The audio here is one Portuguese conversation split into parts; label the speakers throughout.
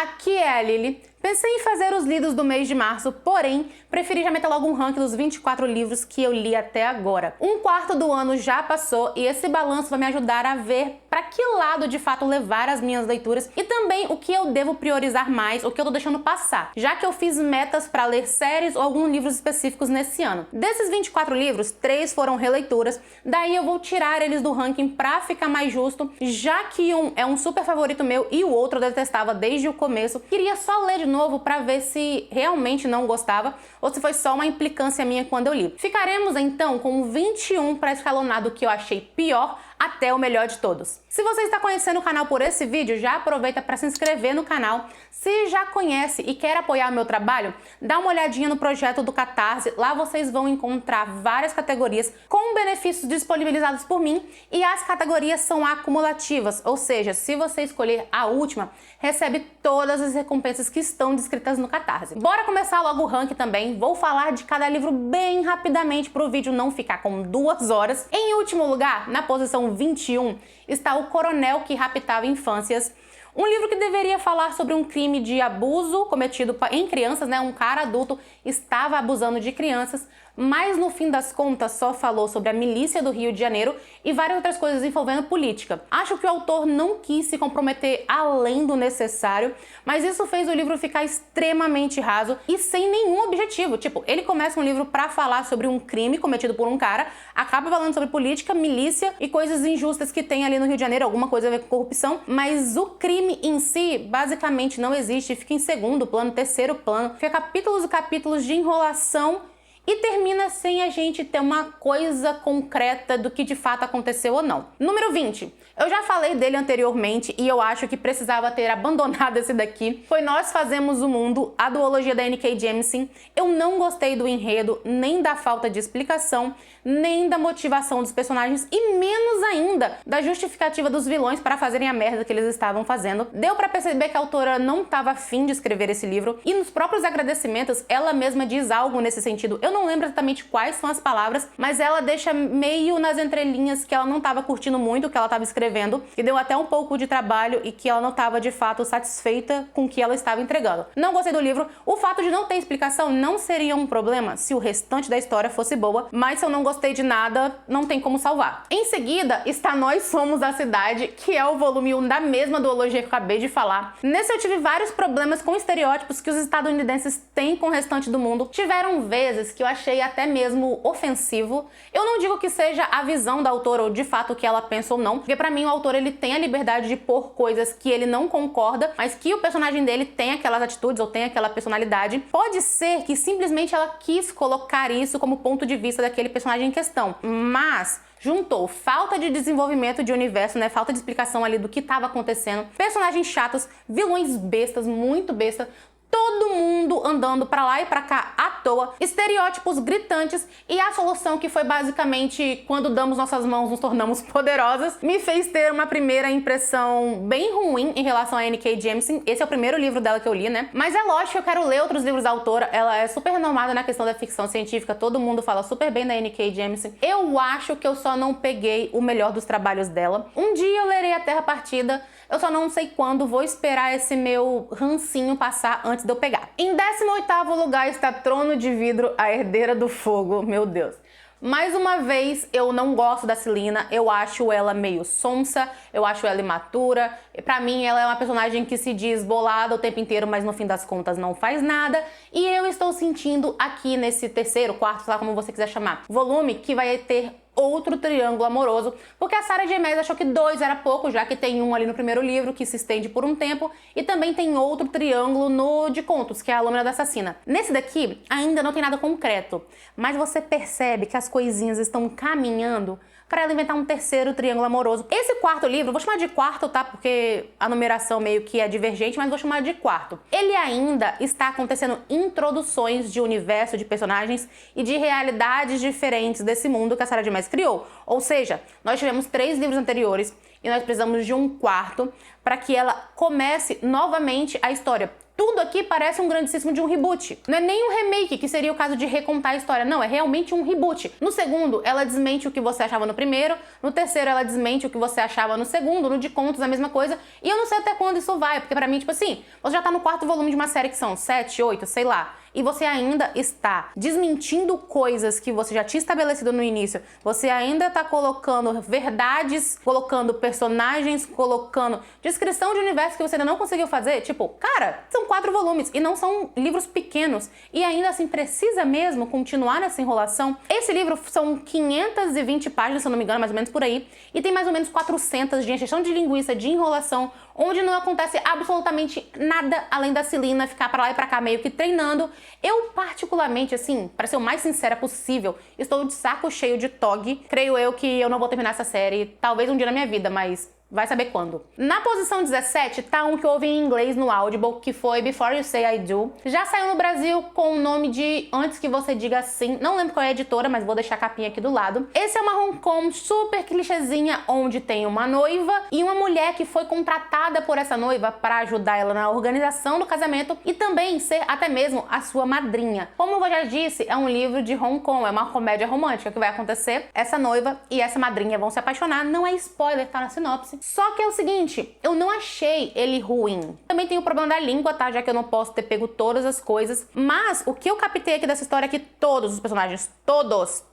Speaker 1: aqui é a Lili. Pensei em fazer os lidos do mês de março, porém, preferi já meter logo um ranking dos 24 livros que eu li até agora. Um quarto do ano já passou e esse balanço vai me ajudar a ver para que lado de fato levar as minhas leituras e também o que eu devo priorizar mais, o que eu tô deixando passar, já que eu fiz metas para ler séries ou alguns livros específicos nesse ano. Desses 24 livros, 3 foram releituras, daí eu vou tirar eles do ranking pra ficar mais justo, já que um é um super favorito meu e o outro eu detestava desde o começo. Queria só ler de novo para ver se realmente não gostava ou se foi só uma implicância minha quando eu li. Ficaremos então com 21 para escalonar do que eu achei pior até o melhor de todos. Se você está conhecendo o canal por esse vídeo, já aproveita para se inscrever no canal. Se já conhece e quer apoiar o meu trabalho, dá uma olhadinha no projeto do Catarse, lá vocês vão encontrar várias categorias com benefícios disponibilizados por mim e as categorias são acumulativas, ou seja, se você escolher a última, recebe todas as recompensas que estão descritas no Catarse. Bora começar logo o ranking também, vou falar de cada livro bem rapidamente para o vídeo não ficar com 2 horas. Em último lugar, na posição 21, está O Coronel que Raptava Infâncias. Um livro que deveria falar sobre um crime de abuso cometido em crianças, né? Um cara adulto estava abusando de crianças, mas no fim das contas só falou sobre a milícia do Rio de Janeiro e várias outras coisas envolvendo política. Acho que o autor não quis se comprometer além do necessário, mas isso fez o livro ficar extremamente raso e sem nenhum objetivo. Tipo, ele começa um livro pra falar sobre um crime cometido por um cara, acaba falando sobre política, milícia e coisas injustas que tem ali no Rio de Janeiro, alguma coisa a ver com corrupção, mas o crime em si basicamente não existe, fica em segundo plano, terceiro plano, fica capítulos e capítulos de enrolação e termina sem a gente ter uma coisa concreta do que de fato aconteceu ou não. Número 20. Eu já falei dele anteriormente e eu acho que precisava ter abandonado esse daqui. Foi Nós Fazemos o Mundo, a duologia da N.K. Jemisin. Eu não gostei do enredo, nem da falta de explicação, nem da motivação dos personagens e menos ainda da justificativa dos vilões para fazerem a merda que eles estavam fazendo. Deu pra perceber que a autora não estava afim de escrever esse livro e nos próprios agradecimentos ela mesma diz algo nesse sentido. Eu não lembro exatamente quais são as palavras, mas ela deixa meio nas entrelinhas que ela não estava curtindo muito o que ela estava escrevendo, que deu até um pouco de trabalho e que ela não estava de fato satisfeita com o que ela estava entregando. Não gostei do livro. O fato de não ter explicação não seria um problema se o restante da história fosse boa, mas se eu não gostei de nada, não tem como salvar. Em seguida está Nós Somos a Cidade, que é o volume 1 da mesma duologia que eu acabei de falar. Nesse eu tive vários problemas com estereótipos que os estadunidenses têm com o restante do mundo. Tiveram vezes que eu achei até mesmo ofensivo. Eu não digo que seja a visão da autora ou de fato o que ela pensa ou não, porque pra mim o autor ele tem a liberdade de pôr coisas que ele não concorda, mas que o personagem dele tem aquelas atitudes ou tem aquela personalidade. Pode ser que simplesmente ela quis colocar isso como ponto de vista daquele personagem em questão, mas juntou falta de desenvolvimento de universo, né? Falta de explicação ali do que estava acontecendo, personagens chatos, vilões bestas, muito besta, todo mundo andando pra lá e pra cá à toa, estereótipos gritantes e a solução que foi basicamente quando damos nossas mãos nos tornamos poderosas, me fez ter uma primeira impressão bem ruim em relação a N.K. Jemisin. Esse é o primeiro livro dela que eu li, né? Mas é lógico que eu quero ler outros livros da autora, ela é super renomada na questão da ficção científica, todo mundo fala super bem da N.K. Jemisin. Eu acho que eu só não peguei o melhor dos trabalhos dela. Um dia eu lerei A Terra Partida, eu só não sei quando, vou esperar esse meu rancinho passar antes de eu pegar. Em 18º lugar está Trono de Vidro, A Herdeira do Fogo, meu Deus. Mais uma vez, eu não gosto da Celina, eu acho ela meio sonsa, eu acho ela imatura, pra mim ela é uma personagem que se diz bolada o tempo inteiro, mas no fim das contas não faz nada, e eu estou sentindo aqui nesse terceiro, quarto, sei lá como você quiser chamar, volume, que vai ter outro triângulo amoroso, porque a Sarah J. Maas achou que 2 era pouco, já que tem um ali no primeiro livro que se estende por um tempo e também tem outro triângulo no de contos, que é a Lâmina da Assassina. Nesse daqui ainda não tem nada concreto, mas você percebe que as coisinhas estão caminhando para ela inventar um terceiro triângulo amoroso. Esse quarto livro, vou chamar de quarto, tá? Porque a numeração meio que é divergente, mas vou chamar de quarto. Ele ainda está acontecendo introduções de universo, de personagens e de realidades diferentes desse mundo que a Sarah J. Maas criou. Ou seja, nós tivemos 3 livros anteriores e nós precisamos de um quarto para que ela comece novamente a história. Tudo aqui parece um grandíssimo de um reboot. Não é nem um remake, que seria o caso de recontar a história. Não, é realmente um reboot. No segundo, ela desmente o que você achava no primeiro. No terceiro, ela desmente o que você achava no segundo. No de contos, a mesma coisa. E eu não sei até quando isso vai, porque pra mim, tipo assim, você já tá no 4º volume de uma série que são 7, 8, sei lá. E você ainda está desmentindo coisas que você já tinha estabelecido no início. Você ainda está colocando verdades, colocando personagens, colocando descrição de universo que você ainda não conseguiu fazer. Tipo, cara, são 4 volumes e não são livros pequenos. E ainda assim, precisa mesmo continuar nessa enrolação? Esse livro são 520 páginas, se eu não me engano, mais ou menos por aí. E tem mais ou menos 400 de encheção de linguiça, de enrolação, onde não acontece absolutamente nada além da Celina ficar pra lá e pra cá meio que treinando. Eu, particularmente, assim, para ser o mais sincera possível, estou de saco cheio de Tog. Creio eu que eu não vou terminar essa série, talvez um dia na minha vida, mas vai saber quando. Na posição 17 tá um que eu ouvi em inglês no Audible, que foi Before You Say I Do. Já saiu no Brasil com o nome de Antes Que Você Diga Sim. Não lembro qual é a editora, mas vou deixar a capinha aqui do lado. Esse é uma rom-com super clichêzinha, onde tem uma noiva e uma mulher que foi contratada por essa noiva para ajudar ela na organização do casamento e também ser até mesmo a sua madrinha. Como eu já disse, é um livro de rom-com, é uma comédia romântica que vai acontecer. Essa noiva e essa madrinha vão se apaixonar. Não é spoiler, tá na sinopse. Só que é o seguinte, eu não achei ele ruim. Também tem o problema da língua, tá? Já que eu não posso ter pego todas as coisas. Mas o que eu captei aqui dessa história é que todos os personagens, todos,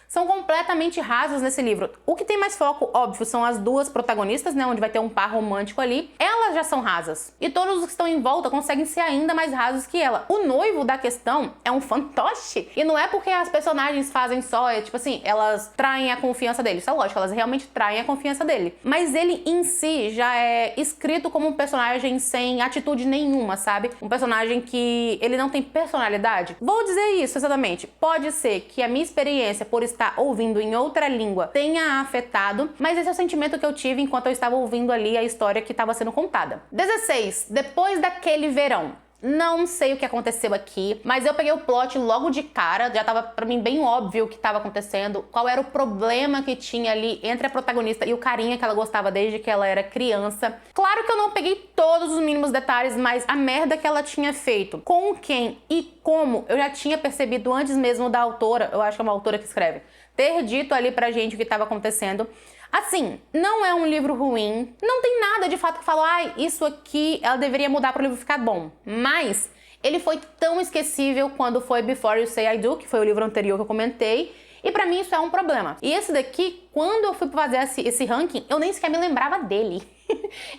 Speaker 1: são completamente rasos nesse livro. O que tem mais foco, óbvio, são as duas protagonistas, né? Onde vai ter um par romântico ali. Elas já são rasas. E todos os que estão em volta conseguem ser ainda mais rasos que ela. O noivo da questão é um fantoche. E não é porque as personagens fazem só, é tipo assim, elas traem a confiança dele. Isso é lógico, elas realmente traem a confiança dele. Mas ele em si já é escrito como um personagem sem atitude nenhuma, sabe? Um personagem que ele não tem personalidade. Vou dizer isso exatamente. Pode ser que a minha experiência por estar ouvindo em outra língua tenha afetado, mas esse é o sentimento que eu tive enquanto eu estava ouvindo ali a história que estava sendo contada. 16. Depois daquele verão. Não sei o que aconteceu aqui, mas eu peguei o plot logo de cara, já tava pra mim bem óbvio o que tava acontecendo, qual era o problema que tinha ali entre a protagonista e o carinha que ela gostava desde que ela era criança. Claro que eu não peguei todos os mínimos detalhes, mas a merda que ela tinha feito, com quem e como, eu já tinha percebido antes mesmo da autora, eu acho que é uma autora que escreve, ter dito ali pra gente o que tava acontecendo. Assim, não é um livro ruim, não tem nada de fato que fala, ai, isso aqui ela deveria mudar para o livro ficar bom. Mas ele foi tão esquecível quando foi Before You Say I Do, que foi o livro anterior que eu comentei, e pra mim isso é um problema. E esse daqui, quando eu fui fazer esse ranking, eu nem sequer me lembrava dele.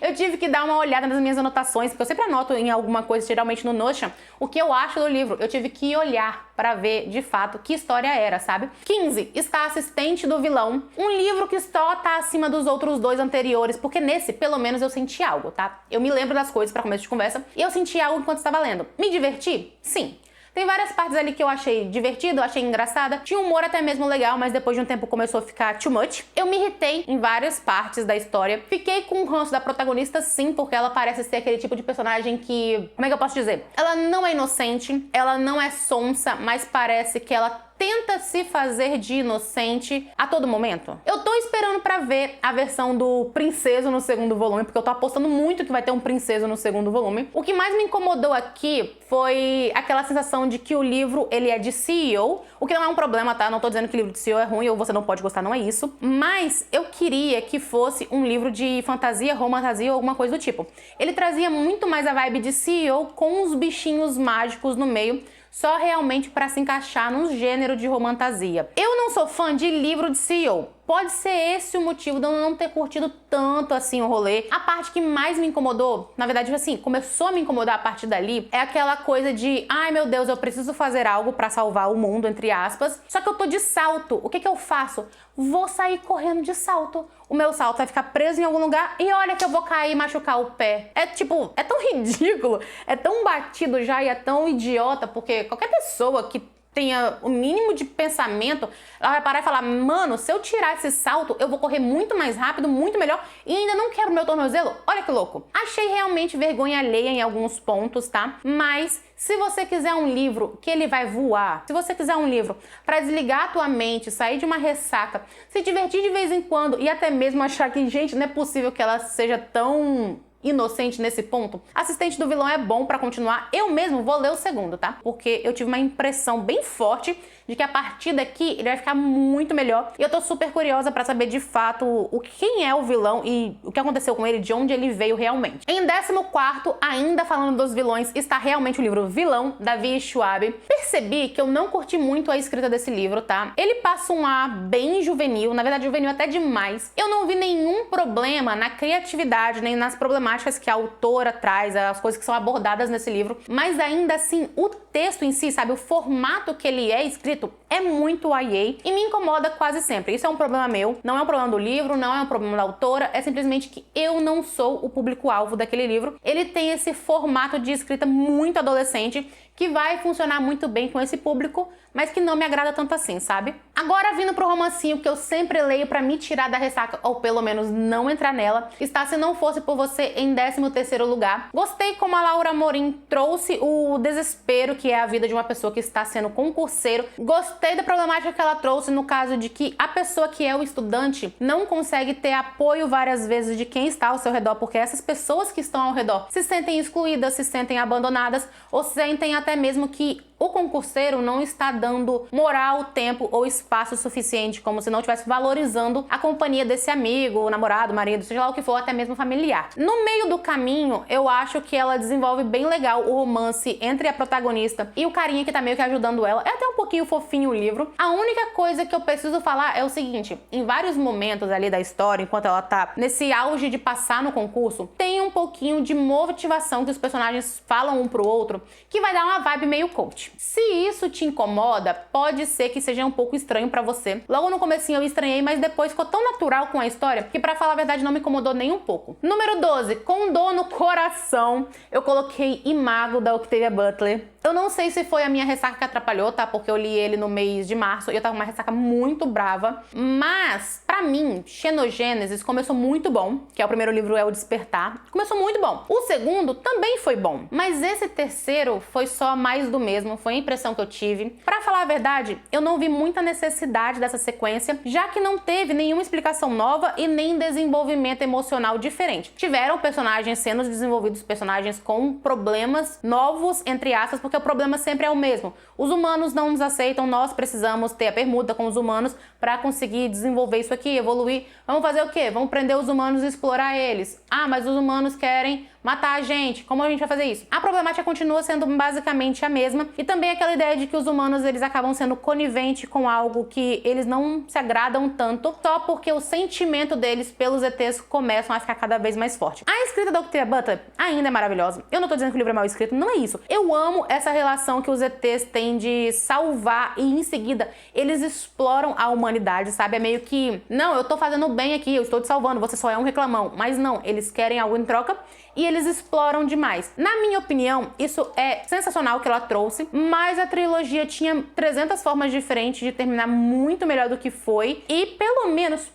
Speaker 1: Eu tive que dar uma olhada nas minhas anotações, porque eu sempre anoto em alguma coisa, geralmente no Notion, o que eu acho do livro. Eu tive que olhar pra ver, de fato, que história era, sabe? 15. Está Assistente do Vilão. Um livro que só tá acima dos outros dois anteriores, porque nesse, pelo menos, eu senti algo, tá? Eu me lembro das coisas pra começo de conversa, e eu senti algo enquanto estava lendo. Me diverti? Sim. Tem várias partes ali que eu achei divertido, eu achei engraçada. Tinha um humor até mesmo legal, mas depois de um tempo começou a ficar too much. Eu me irritei em várias partes da história. Fiquei com o ranço da protagonista, sim, porque ela parece ser aquele tipo de personagem que... Como é que eu posso dizer? Ela não é inocente, ela não é sonsa, mas parece que ela tenta se fazer de inocente a todo momento. Eu tô esperando pra ver a versão do Princeso no segundo volume, porque eu tô apostando muito que vai ter um Princeso no segundo volume. O que mais me incomodou aqui foi aquela sensação de que o livro, ele é de CEO, o que não é um problema, tá? Não tô dizendo que livro de CEO é ruim ou você não pode gostar, não é isso. Mas eu queria que fosse um livro de fantasia, romantasia ou alguma coisa do tipo. Ele trazia muito mais a vibe de CEO com os bichinhos mágicos no meio, só realmente para se encaixar num gênero de romantasia. Eu não sou fã de livro de CEO. Pode ser esse o motivo de eu não ter curtido tanto assim o rolê. A parte que mais me incomodou, na verdade, assim, começou a me incomodar a partir dali, é aquela coisa de, ai meu Deus, eu preciso fazer algo pra salvar o mundo, entre aspas, só que eu tô de salto. O que que eu faço? Vou sair correndo de salto. O meu salto vai ficar preso em algum lugar e olha que eu vou cair e machucar o pé. É tipo, é tão ridículo, é tão batido já e é tão idiota, porque qualquer pessoa que tenha o mínimo de pensamento, ela vai parar e falar, mano, se eu tirar esse salto, eu vou correr muito mais rápido, muito melhor e ainda não quebro meu tornozelo. Olha que louco. Achei realmente vergonha alheia em alguns pontos, tá? Mas se você quiser um livro que ele vai voar, se você quiser um livro para desligar a tua mente, sair de uma ressaca, se divertir de vez em quando e até mesmo achar que, gente, não é possível que ela seja tão inocente nesse ponto, Assistente do Vilão é bom pra continuar. Eu mesmo vou ler o segundo, tá? Porque eu tive uma impressão bem forte de que a partir daqui ele vai ficar muito melhor. E eu tô super curiosa pra saber de fato quem é o vilão e o que aconteceu com ele, de onde ele veio realmente. Em 14º, ainda falando dos vilões, está realmente o livro Vilão, da V. Schwab. Percebi que eu não curti muito a escrita desse livro, tá? Ele passa um ar bem juvenil, na verdade juvenil até demais. Eu não vi nenhum problema na criatividade, nem nas problemáticas que a autora traz, as coisas que são abordadas nesse livro, mas ainda assim o texto em si, sabe, o formato que ele é escrito é muito YA e me incomoda quase sempre. Isso é um problema meu, não é um problema do livro, não é um problema da autora, é simplesmente que eu não sou o público-alvo daquele livro. Ele tem esse formato de escrita muito adolescente que vai funcionar muito bem com esse público, mas que não me agrada tanto assim, sabe? Agora, vindo pro romancinho que eu sempre leio pra me tirar da ressaca, ou pelo menos não entrar nela, está Se Não Fosse Por Você em 13º lugar. Gostei como a Laura Morim trouxe o desespero que é a vida de uma pessoa que está sendo concurseiro. Gostei da problemática que ela trouxe no caso de que a pessoa que é o estudante não consegue ter apoio várias vezes de quem está ao seu redor, porque essas pessoas que estão ao redor se sentem excluídas, se sentem abandonadas, ou sentem até mesmo que o concurseiro não está dando moral, tempo ou espaço suficiente, como se não estivesse valorizando a companhia desse amigo, namorado, marido, seja lá o que for, até mesmo familiar. No meio do caminho, eu acho que ela desenvolve bem legal o romance entre a protagonista e o carinha que tá meio que ajudando ela. É até um pouquinho fofinho o livro. A única coisa que eu preciso falar é o seguinte, em vários momentos ali da história, enquanto ela tá nesse auge de passar no concurso, tem um pouquinho de motivação que os personagens falam um pro outro, que vai dar uma vibe meio coach. Se isso te incomoda, pode ser que seja um pouco estranho pra você. Logo no comecinho eu estranhei, mas depois ficou tão natural com a história que, pra falar a verdade, não me incomodou nem um pouco. Número 12, Com Dor no Coração, eu coloquei Imago, da Octavia Butler. Eu não sei se foi a minha ressaca que atrapalhou, tá? Porque eu li ele no mês de março e eu tava com uma ressaca muito brava. Mas, pra mim, Xenogênesis começou muito bom, que é o primeiro livro, é O Despertar. Começou muito bom. O segundo também foi bom. Mas esse terceiro foi só mais do mesmo, foi a impressão que eu tive. Pra falar a verdade, eu não vi muita necessidade dessa sequência, já que não teve nenhuma explicação nova e nem desenvolvimento emocional diferente. Tiveram personagens sendo desenvolvidos, personagens com problemas novos, entre aspas, porque o problema sempre é o mesmo. Os humanos não nos aceitam, nós precisamos ter a permuta com os humanos para conseguir desenvolver isso aqui, evoluir. Vamos fazer o quê? Vamos prender os humanos e explorar eles. Ah, mas os humanos querem matar a gente. Como a gente vai fazer isso? A problemática continua sendo basicamente a mesma e também aquela ideia de que os humanos eles acabam sendo coniventes com algo que eles não se agradam tanto só porque o sentimento deles pelos ETs começam a ficar cada vez mais forte. A escrita da Octavia Butler ainda é maravilhosa. Eu não tô dizendo que o livro é mal escrito, não é isso. Eu amo essa relação que os ETs têm de salvar e em seguida eles exploram a humanidade, sabe? É meio que, não, eu tô fazendo bem aqui, eu estou te salvando, você só é um reclamão. Mas não, eles querem algo em troca e eles exploram demais. Na minha opinião, isso é sensacional que ela trouxe, mas a trilogia tinha 300 formas diferentes de terminar muito melhor do que foi e pelo menos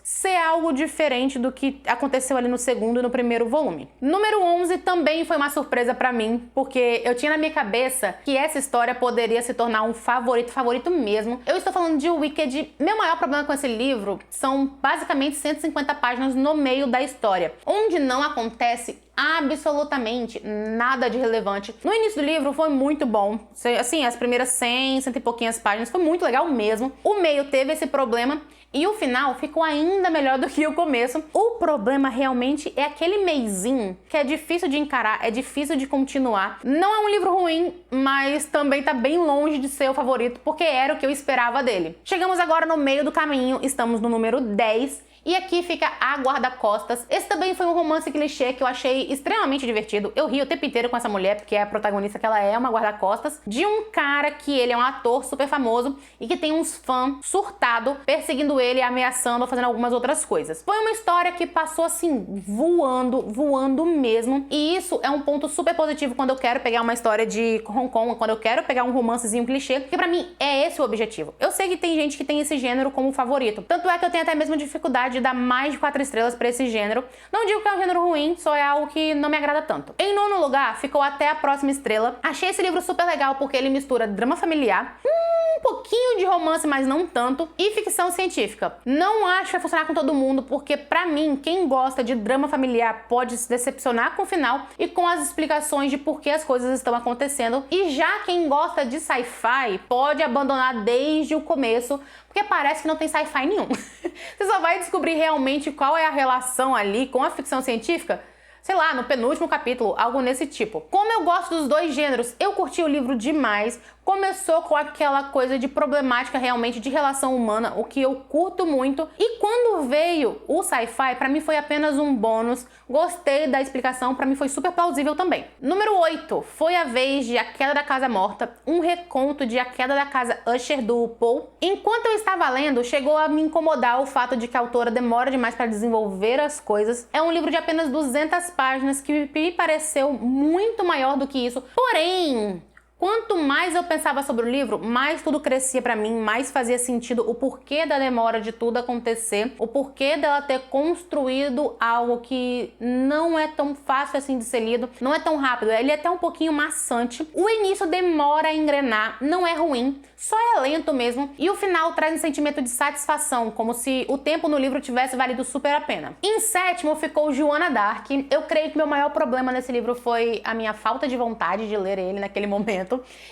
Speaker 1: ser algo diferente do que aconteceu ali no segundo e no primeiro volume. Número 11 também foi uma surpresa pra mim, porque eu tinha na minha cabeça que essa história poderia se tornar um favorito mesmo. Eu estou falando de Wicked. Meu maior problema com esse livro são basicamente 150 páginas no meio da história, onde não acontece absolutamente nada de relevante. No início do livro foi muito bom, assim, as primeiras 100 e pouquinhas páginas foi muito legal mesmo. O meio teve esse problema e o final ficou ainda melhor do que o começo. O problema realmente é aquele meizinho que é difícil de encarar, é difícil de continuar. Não é um livro ruim, mas também tá bem longe de ser o favorito, porque era o que eu esperava dele. Chegamos agora no meio do caminho, estamos no número 10. E aqui fica A Guarda-Costas. Esse também foi um romance clichê que eu achei extremamente divertido. Eu ri o tempo inteiro com essa mulher, porque é a protagonista que ela é uma guarda-costas, de um cara que ele é um ator super famoso e que tem uns fãs surtado perseguindo ele, ameaçando, fazendo algumas outras coisas. Foi uma história que passou assim, voando mesmo. E isso é um ponto super positivo quando eu quero pegar uma história de Hong Kong, quando eu quero pegar um romancezinho clichê, porque pra mim é esse o objetivo. Eu sei que tem gente que tem esse gênero como favorito. Tanto é que eu tenho até mesmo dificuldade de dar mais de 4 estrelas pra esse gênero. Não digo que é um gênero ruim, só é algo que não me agrada tanto. Em nono lugar, ficou Até a Próxima Estrela. Achei esse livro super legal porque ele mistura drama familiar, um pouquinho de romance, mas não tanto, e ficção científica. Não acho que vai funcionar com todo mundo, porque pra mim, quem gosta de drama familiar pode se decepcionar com o final e com as explicações de por que as coisas estão acontecendo. E já quem gosta de sci-fi pode abandonar desde o começo, porque parece que não tem sci-fi nenhum. Você só vai descobrir realmente qual é a relação ali com a ficção científica, sei lá, no penúltimo capítulo, algo nesse tipo. Como eu gosto dos dois gêneros, eu curti o livro demais. Começou com aquela coisa de problemática realmente de relação humana, o que eu curto muito. E quando veio o sci-fi, pra mim foi apenas um bônus. Gostei da explicação, pra mim foi super plausível também. Número 8, foi a vez de A Queda da Casa Morta, um reconto de A Queda da Casa Usher do Poe. Enquanto eu estava lendo, chegou a me incomodar o fato de que a autora demora demais para desenvolver as coisas. É um livro de apenas 200 páginas que me pareceu muito maior do que isso. Porém, quanto mais eu pensava sobre o livro, mais tudo crescia pra mim, mais fazia sentido o porquê da demora de tudo acontecer, o porquê dela ter construído algo que não é tão fácil assim de ser lido, não é tão rápido, ele é até um pouquinho maçante. O início demora a engrenar, não é ruim, só é lento mesmo, e o final traz um sentimento de satisfação, como se o tempo no livro tivesse valido super a pena. Em sétimo ficou Joana Dark. Eu creio que meu maior problema nesse livro foi a minha falta de vontade de ler ele naquele momento.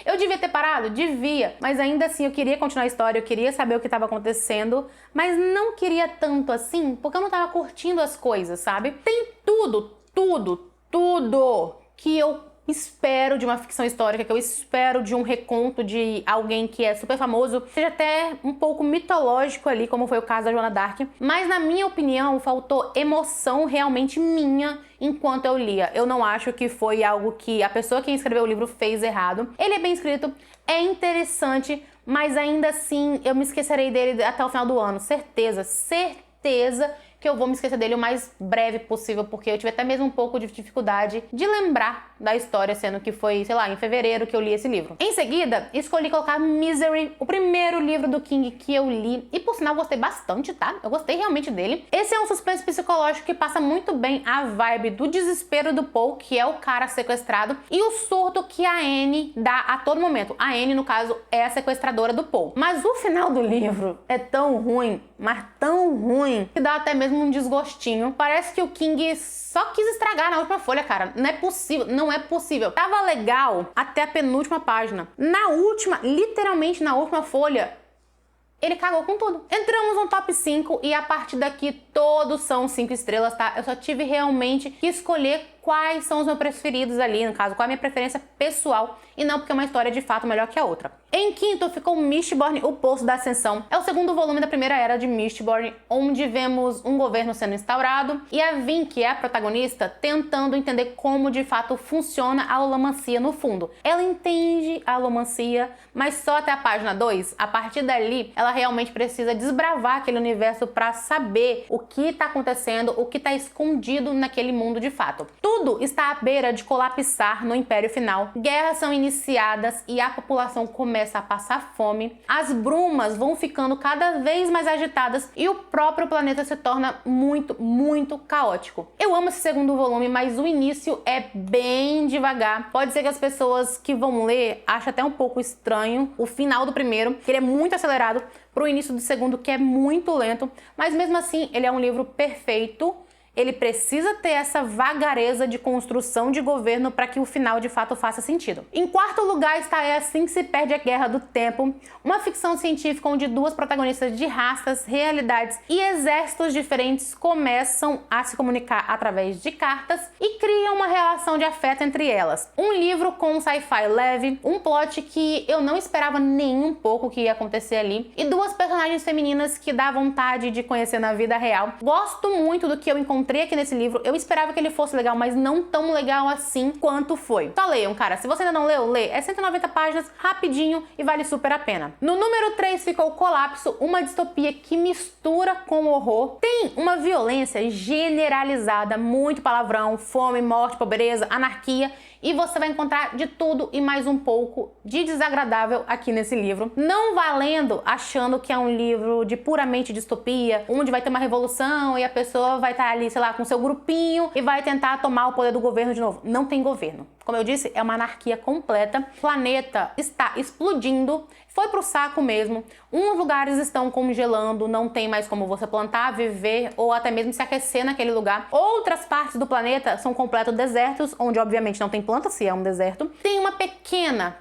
Speaker 1: Eu devia ter parado? Devia, mas ainda assim eu queria continuar a história, eu queria saber o que estava acontecendo, mas não queria tanto assim, porque eu não estava curtindo as coisas, sabe? Tem tudo que eu espero de uma ficção histórica, que eu espero de um reconto de alguém que é super famoso, seja até um pouco mitológico ali, como foi o caso da Joana Dark, mas na minha opinião faltou emoção realmente minha enquanto eu lia. Eu não acho que foi algo que a pessoa que escreveu o livro fez errado. Ele é bem escrito, é interessante, mas ainda assim eu me esquecerei dele até o final do ano, certeza que eu vou me esquecer dele o mais breve possível, porque eu tive até mesmo um pouco de dificuldade de lembrar da história, sendo que foi, sei lá, em fevereiro que eu li esse livro. Em seguida, escolhi colocar Misery, o primeiro livro do King que eu li, e por sinal gostei bastante, tá? Eu gostei realmente dele. Esse é um suspense psicológico que passa muito bem a vibe do desespero do Poe, que é o cara sequestrado, e o surto que a Anne dá a todo momento. A Anne, no caso, é a sequestradora do Poe. Mas o final do livro é tão ruim, mas tão ruim, que dá até mesmo um desgostinho. Parece que o King só quis estragar na última folha, cara. Não é possível, não é possível. Tava legal até a penúltima página. Na última, literalmente na última folha, ele cagou com tudo. Entramos no top 5 e a partir daqui todos são 5 estrelas, tá? Eu só tive realmente que escolher quais são os meus preferidos ali, no caso, qual é a minha preferência pessoal, e não porque uma história é de fato melhor que a outra. Em quinto ficou Mistborn, O Poço da Ascensão. É o segundo volume da primeira era de Mistborn, onde vemos um governo sendo instaurado e a Vin, que é a protagonista, tentando entender como de fato funciona a holomancia no fundo. Ela entende a holomancia, mas só até a página 2. A partir dali, ela realmente precisa desbravar aquele universo para saber o que está acontecendo, o que está escondido naquele mundo de fato. Tudo está à beira de colapsar no Império Final. Guerras são iniciadas e a população começa a passar fome. As brumas vão ficando cada vez mais agitadas e o próprio planeta se torna muito caótico. Eu amo esse segundo volume, mas o início é bem devagar. Pode ser que as pessoas que vão ler achem até um pouco estranho o final do primeiro, que ele é muito acelerado, pro início do segundo, que é muito lento, mas mesmo assim ele é um livro perfeito. Ele precisa ter essa vagareza de construção de governo para que o final de fato faça sentido. Em quarto lugar está É Assim que se Perde a Guerra do Tempo, uma ficção científica onde duas protagonistas de raças, realidades e exércitos diferentes começam a se comunicar através de cartas e criam uma relação de afeto entre elas. Um livro com um sci-fi leve, um plot que eu não esperava nem um pouco que ia acontecer ali, e duas personagens femininas que dá vontade de conhecer na vida real. Gosto muito do que eu encontrei aqui nesse livro. Eu esperava que ele fosse legal, mas não tão legal assim quanto foi. Só leiam, cara. Se você ainda não leu, lê. É 190 páginas, rapidinho e vale super a pena. No número 3 ficou Colapso, uma distopia que mistura com horror. Tem uma violência generalizada, muito palavrão, fome, morte, pobreza, anarquia, e você vai encontrar de tudo e mais um pouco de desagradável aqui nesse livro. Não vá lendo achando que é um livro de puramente distopia, onde vai ter uma revolução e a pessoa vai estar ali, sei lá, com seu grupinho e vai tentar tomar o poder do governo de novo. Não tem governo. Como eu disse, é uma anarquia completa. O planeta está explodindo, foi pro saco mesmo. Uns lugares estão congelando, não tem mais como você plantar, viver ou até mesmo se aquecer naquele lugar. Outras partes do planeta são completos desertos, onde obviamente não tem planta, se é um deserto. Tem uma pequena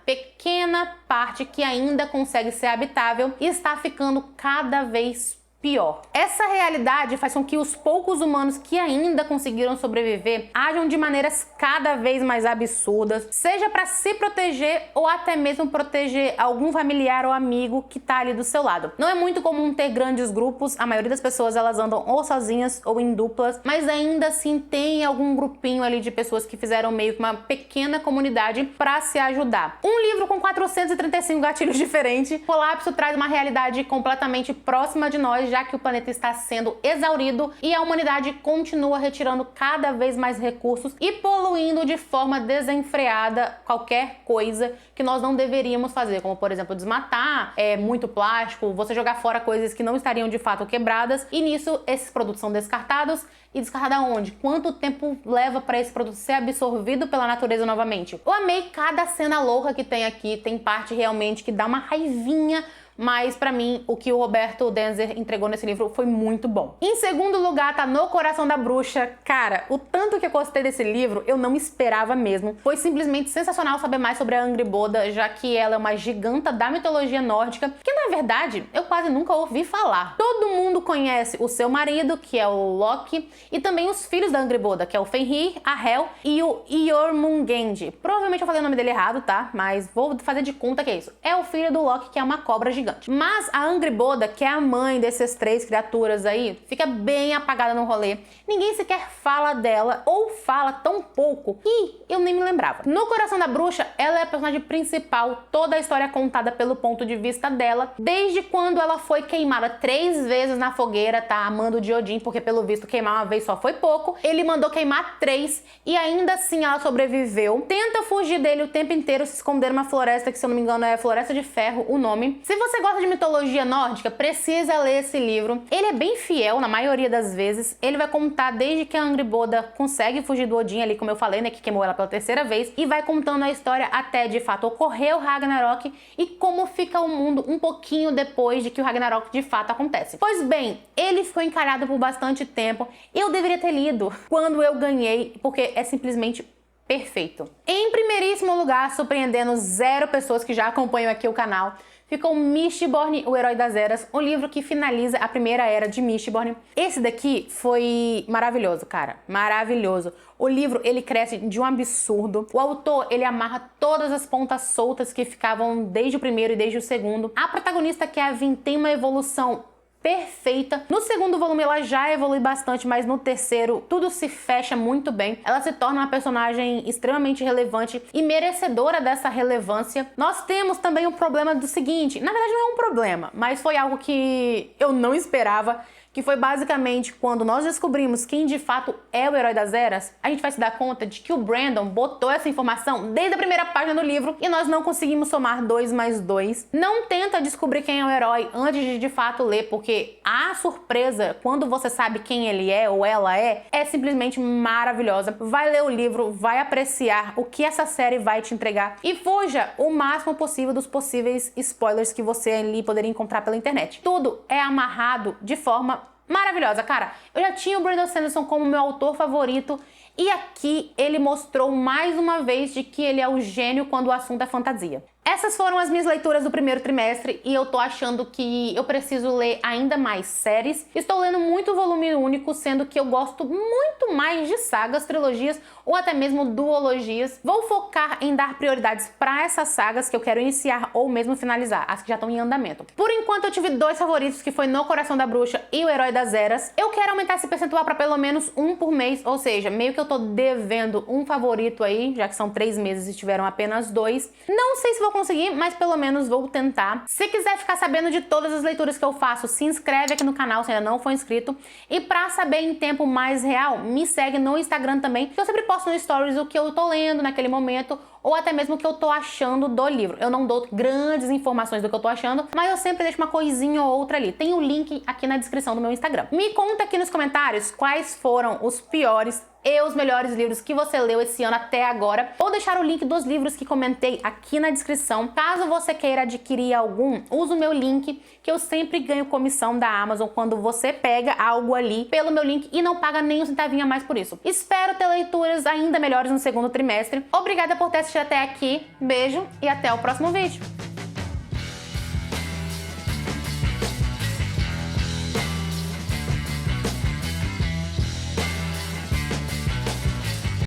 Speaker 1: parte que ainda consegue ser habitável e está ficando cada vez pior. Essa realidade faz com que os poucos humanos que ainda conseguiram sobreviver ajam de maneiras cada vez mais absurdas, seja para se proteger ou até mesmo proteger algum familiar ou amigo que tá ali do seu lado. Não é muito comum ter grandes grupos, a maioria das pessoas elas andam ou sozinhas ou em duplas, mas ainda assim tem algum grupinho ali de pessoas que fizeram meio que uma pequena comunidade para se ajudar. Um livro com 435 gatilhos diferentes. Colapso traz uma realidade completamente próxima de nós, já que o planeta está sendo exaurido e a humanidade continua retirando cada vez mais recursos e poluindo de forma desenfreada qualquer coisa que nós não deveríamos fazer, como por exemplo desmatar, muito plástico, você jogar fora coisas que não estariam de fato quebradas, e nisso esses produtos são descartados. E descartada onde? Quanto tempo leva para esse produto ser absorvido pela natureza novamente? Eu amei cada cena louca que tem aqui, tem parte realmente que dá uma raivinha, mas pra mim o que o Roberto Denzer entregou nesse livro foi muito bom. Em segundo lugar tá No Coração da Bruxa. Cara, o tanto que eu gostei desse livro eu não esperava mesmo. Foi simplesmente sensacional saber mais sobre a Angrboda, já que ela é uma giganta da mitologia nórdica, que na verdade eu quase nunca ouvi falar. Todo mundo conhece o seu marido, que é o Loki, e também os filhos da Angrboda, que é o Fenrir, a Hel e o Jormungand. Provavelmente eu falei o nome dele errado, tá? Mas vou fazer de conta que é isso. É o filho do Loki, que é uma cobra gigante. Mas a Angrboda, que é a mãe dessas três criaturas aí, fica bem apagada no rolê. Ninguém sequer fala dela, ou fala tão pouco que eu nem me lembrava. No Coração da Bruxa, ela é a personagem principal, toda a história é contada pelo ponto de vista dela, desde quando ela foi queimada 3 vezes na fogueira, tá? A mando de Odin, porque pelo visto queimar uma vez só foi pouco. Ele mandou queimar 3 e ainda assim ela sobreviveu. Tenta fugir dele o tempo inteiro, se esconder numa floresta, que se eu não me engano é Floresta de Ferro o nome. Se você gosta de mitologia nórdica, precisa ler esse livro. Ele é bem fiel na maioria das vezes. Ele vai contar desde que a Angrboda consegue fugir do Odin ali, como eu falei, né, que queimou ela pela 3ª vez, e vai contando a história até de fato ocorrer o Ragnarok e como fica o mundo um pouquinho depois de que o Ragnarok de fato acontece. Pois bem, ele ficou encalhado por bastante tempo. Eu deveria ter lido quando eu ganhei, porque é simplesmente perfeito. Em primeiríssimo lugar, surpreendendo 0 pessoas que já acompanham aqui o canal, ficou Mistborn, o Herói das Eras, um livro que finaliza a primeira era de Mistborn. Esse daqui foi maravilhoso, cara, maravilhoso. O livro, ele cresce de um absurdo. O autor, ele amarra todas as pontas soltas que ficavam desde o primeiro e desde o segundo. A protagonista, que é a Vin, tem uma evolução perfeita. No segundo volume ela já evolui bastante, mas no terceiro tudo se fecha muito bem. Ela se torna uma personagem extremamente relevante e merecedora dessa relevância. Nós temos também o problema do seguinte, na verdade não é um problema, mas foi algo que eu não esperava, que foi basicamente quando nós descobrimos quem de fato é o Herói das Eras, a gente vai se dar conta de que o Brandon botou essa informação desde a primeira página do livro e nós não conseguimos somar 2 mais 2. Não tenta descobrir quem é o herói antes de fato ler, porque a surpresa quando você sabe quem ele é ou ela é simplesmente maravilhosa. Vai ler o livro, vai apreciar o que essa série vai te entregar e fuja o máximo possível dos possíveis spoilers que você ali poderia encontrar pela internet. Tudo é amarrado de forma maravilhosa, cara. Eu já tinha o Brandon Sanderson como meu autor favorito e aqui ele mostrou mais uma vez de que ele é o gênio quando o assunto é fantasia. Essas foram as minhas leituras do primeiro trimestre e eu tô achando que eu preciso ler ainda mais séries. Estou lendo muito volume único, sendo que eu gosto muito mais de sagas, trilogias ou até mesmo duologias. Vou focar em dar prioridades para essas sagas que eu quero iniciar ou mesmo finalizar, as que já estão em andamento. Por enquanto eu tive 2 favoritos, que foi No Coração da Bruxa e O Herói das Eras. Eu quero aumentar esse percentual para pelo menos um por mês, ou seja, meio que eu tô devendo um favorito aí, já que são 3 meses e tiveram apenas 2. Não sei se vou conseguir, mas pelo menos vou tentar. Se quiser ficar sabendo de todas as leituras que eu faço, se inscreve aqui no canal se ainda não for inscrito. E pra saber em tempo mais real, me segue no Instagram também, que eu sempre posto no Stories o que eu tô lendo naquele momento, ou até mesmo o que eu tô achando do livro. Eu não dou grandes informações do que eu tô achando, mas eu sempre deixo uma coisinha ou outra ali. Tem o link aqui na descrição do meu Instagram. Me conta aqui nos comentários quais foram os piores e os melhores livros que você leu esse ano até agora. Vou deixar o link dos livros que comentei aqui na descrição. Caso você queira adquirir algum, usa o meu link, que eu sempre ganho comissão da Amazon quando você pega algo ali pelo meu link e não paga nem um centavinho a mais por isso. Espero ter leituras ainda melhores no segundo trimestre. Obrigada por ter assistido até aqui. Beijo e até o próximo vídeo.